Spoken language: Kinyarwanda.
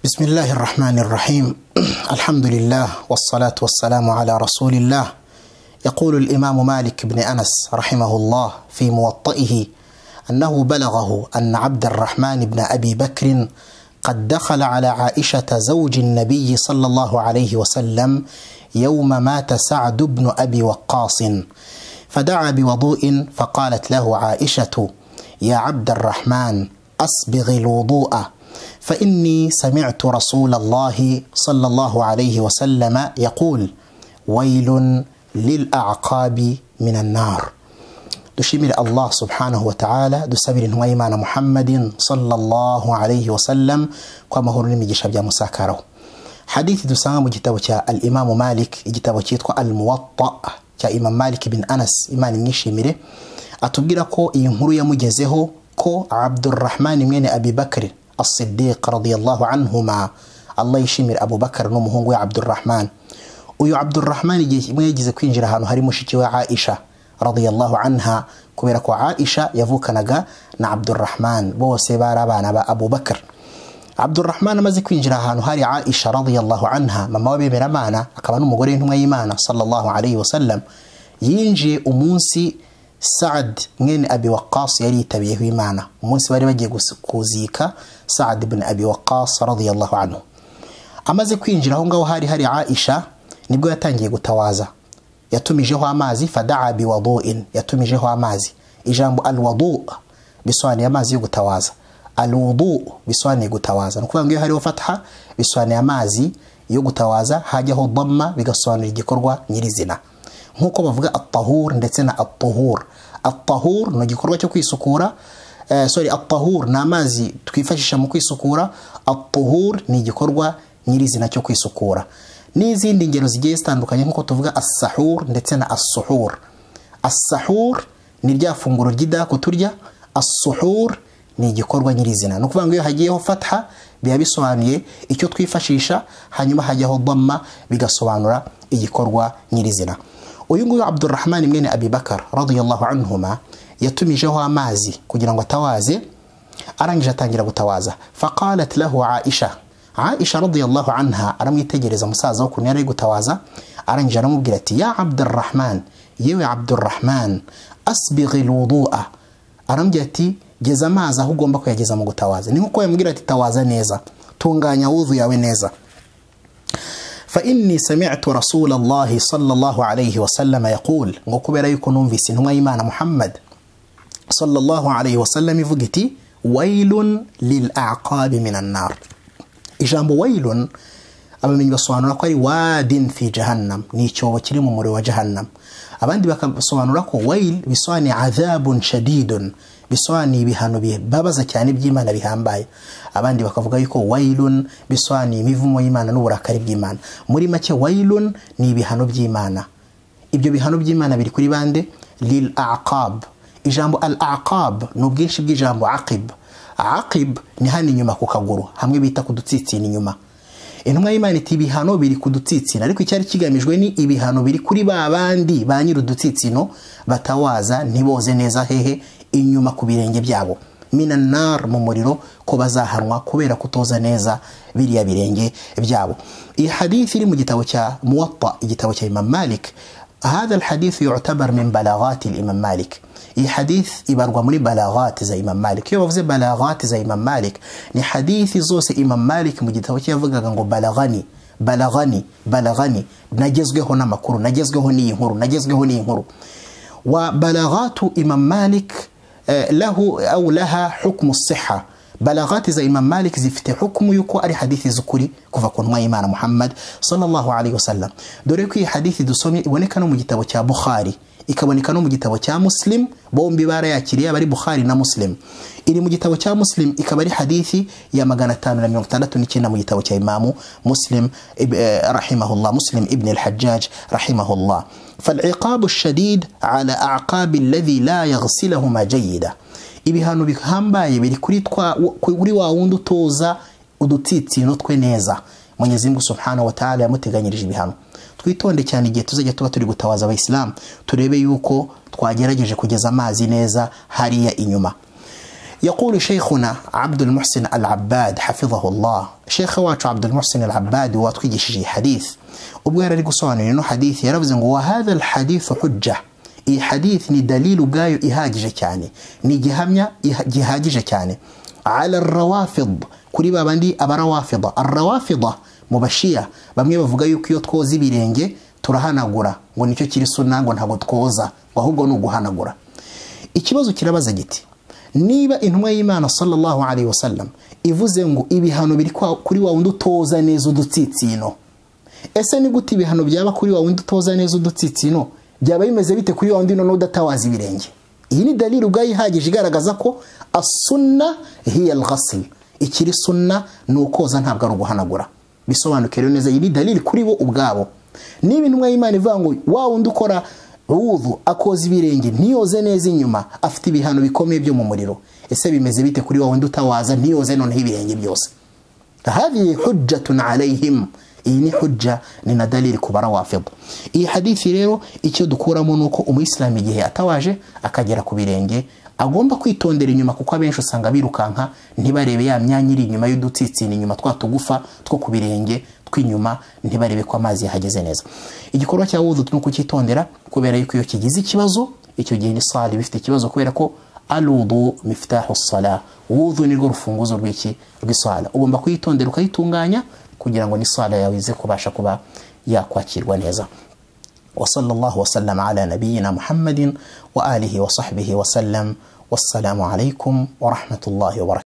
بسم الله الرحمن الرحيم. الحمد لله والصلاة والسلام على رسول الله. يقول الإمام مالك بن أنس رحمه الله في موطئه أنه بلغه أن عبد الرحمن بن أبي بكر قد دخل على عائشة زوج النبي صلى الله عليه وسلم يوم مات سعد بن أبي وقاص، فدعا بوضوء فقالت له عائشة: يا عبد الرحمن أسبغ الوضوء، فإني سمعت رسول الله صلى الله عليه وسلم يقول: ويل للأعقاب من النار. dushimire Allah subhanahu wa ta'ala, dusabire intumwa y'Imana Muhammadin sallallahu alayhi wa sallam kwa mahoro n'imigisha bya musakaraho. Hadithi dusanga mu gitabo cya al-Imam Malik, igitabo cyitwa al-Muwatta cya Imam Malik bin Anas, Imana imwishimire, atubwira ko iyi nkuru yamugezeho ko Abdurrahman mwene Abi Bakr as-Siddiq radiyallahu anhuma, Allah yishimire Abu Bakr n'umuhungu we Abdurrahman. Uyu Abdurrahman igihe kimwe yagize kwinjira ahantu hari mushiki we Aisha radiyallahu anha, kubera ko Aisha yavukanaga na Abdurrahman, bose bari abana ba Abu Bakr. Abdurrahman amaze kwinjira ahantu hari Aisha radiyallahu anha, mama we bemeramana, akaba n'umugore w'intumwa y'Imana sallallahu alayhi wa sallam, yinjiye umunsi Sa'd mwene Abi Waqqas yari yitabiyeho Imana, umunsi bari bagiye kuzika Sa'd ibn Abi Waqqas radiyallahu anhu. Amaze kwinjira aho ngaho hari Aisha, nibwo yatangiye gutawaza, yatumijeho amazi, fada'a biwudu'in, yatumijeho amazi. Ijambo alwudu bisobanuye amazi yo gutawaza, alwudu bisobanuye gutawaza, nukuvuga ngo hariho fatha bisobanuye amazi yo gutawaza, hajyaho dhamma bigasobanura igikorwa nyirizina, nkuko bavuga at-tahur ndetse na at-tuhur. At-tahur no gikorwa cyo kwisukura, at-tahur na amazi twifashisha mu kwisukura, at-tuhur ni igikorwa nyirizina cyo kwisukura. N'izindi ngero zigiye zitandukanye nkuko tuvuga as-sahur ndetse na as-suhur. As-sahur ni rya funguro ry'idako turya, as-suhur ni igikorwa nyirizina, no kuvuga ngo iyo hagiyeho fatha biya bisobanuye icyo twifashisha, hanyuma hajyaho dhamma bigasobanura igikorwa nyirizina. Uyu nguyu Abdurrahman mwene Abi Bakr radiyallahu anhuma yatumijeho amazi kugira ngo atawaze, arangije atangira gutawaza. Faqalat lahu Aisha radiyallahu anha aramwitegereza musaza ukuntu yari gutawaza, arangije aramubwira ati: ya Abdurrahman, yewe Abdurrahman, asbigh alwudu'a, arambwira ati geza amazi aho ugomba kuyageza mu gutawaza. Ni nkuko yamubwira ati tawaza neza, tunganya wudu yawe neza. فإني سمعت رسول الله صلى الله عليه وسلم يقول، وكبر يكون في سنوى إيمان محمد صلى الله عليه وسلم يفقتي: ويل للأعقاب من النار. إجامب ويل أما من يبصوانو لكي واد في جهنم، نيشو وكريم مري وجهنم. أما عندي بصوانو لكو ويل بصواني عذاب شديد، biswani bihano bibabaza cyane by'Imana bihambaye. Abandi bakavuga yuko wailun biswani imivumo y'Imana n'uburakari bw'Imana. Muri make wailun ni ibihano by'Imana. Ibyo bihano by'Imana biri kuri bande? Lil aqab. Ijambo al aqab no bwinshi bw'ijambo aqib. Aqib ni hani nyuma ku kaguru, hamwe bita kudutsitsina inyuma. Intumwa y'Imana iti ibihano biri kudutsitsina, ariko icyari kigamijwe ni ibihano biri kuri babandi ba nyirudutsitsino batawaza ntiboze neza hehe inyuma ku birenge byabo, minan nar, mu muriro, ko bazahanwa kubera kutoza neza biriya birenge byabo. Iyi hadithi iri mu gitabo cya Muwatta, igitabo cya Imam Malik. هذا الحديث يعتبر من بلاغات الإمام مالك. iyi hadith ibarwa muri balaghat za Imam Malik. Iyo bavuze balaghat za Imam Malik ni hadithi zose Imam Malik mu gitabo cye yavugaga ngo balagani, nagezweho n'amakuru, nagezweho n'iyi nkuru. Wa balaghatu Imam Malik lahu au laha hukmu as-sihha. Balaghati za Imam Malik zifite hukumu yuko ari hadithi zukuri kuva ku ntumwa y'Imana Muhammad sallallahu alayhi wasallam. Dore ko iyi hadithi dusomye iboneka no mu gitabo cya Bukhari, ikaboneka no mu gitabo cya Muslim, bombi barayakiriye abari Bukhari na Muslim. Iri mu gitabo cya Muslim ikaba ari hadithi ya 569 mu gitabo cya Imam Muslim rahimahullah, Muslim ibn al-Hajjaj rahimahullah. فالعقاب الشديد على أعقاب الذي لا يغسلهما جيدا. Ibihano bihambaye biri kuri wa wundi utoza udutsitsino twe neza. Mwenyezi Mungu Subhanahu wa Ta'ala yamuteganyirije ibihano. Twitonde cyane igihe tuzajya tuba turi gutawaza abayisilamu, turebe yuko twagerageje kugeza amazi neza hariya inyuma. يقول شيخنا عبد المحسن العباد حفظه الله شيخ واتو عبد المحسن العباد واتقي شيء حديث وبغير لقصاني إنه حديث يرفزن وهذا الحديث حجة إي حديث ني دليل قايو إهاجة كاني ني جهاميا جهاجة كاني على الروافض كل باباندي أبا روافضة الروافضة مبشية بامي بفغايو كيوتكو زبيرينجي turahanagura ngo nicyo kiri sunna ngo ntago twoza ahubwo no guhanagura. Ikibazo kirabaza giti niba intumwa y'Imana sallallahu alaihi wasallam ivuze ngo ibihano biri kuri wa wundi utoza neza udutsitsino, ese ni gute ibihano byaba kuri wa wundi utoza neza udutsitsino byaba bimeze bite kuri wa wundi no udatawaza ibirenge? Iyi ni dalili ubwayihagije igaragaza ko as-sunna hiya al-ghasl, ikiri sunna nukoza ntabwo ari uguhanagura. Bisobanukire neza iyi ni dalili kuri bo ubwabo. Niba intumwa y'Imana ivuga ngo wa wundi ukora wudu akoza ibirenge ntiyoze neza inyuma afite ibihano bikomeye byo mu muriro, ese bimeze bite kuri wa wundi utawaza ntiyoze none ibirenge byose? Hadi hujjatun alayhim, iyi ni hujja ni na dalili ku barawafid. Iyi hadithi rero icyo dukuramo nuko umuyisilamu igihe atawaje akagera ku birenge agomba kwitondera inyuma, kuko abenshi usanga birukanka ntibarebe ya myanya iri inyuma y'udutsitsini inyuma twatugufa two ku birenge twinyuma, ntibarebe ko amazi yahageze neza. Igikorwa cya wudu nuko cyitondera, kubera yuko iyo kigize ikibazo icyo gihe ni sali bifite ikibazo, kubera ko al-wudu miftahu as-salah, wudu ni rufunguzo rw'isala. Ugomba kwitondera ukayitunganya kugira ngo ni sala yawe ize kubasha kuba yakwakirwa neza. وصلى الله وسلم على نبينا محمد وآله وصحبه وسلم والسلام عليكم ورحمة الله وبركاته.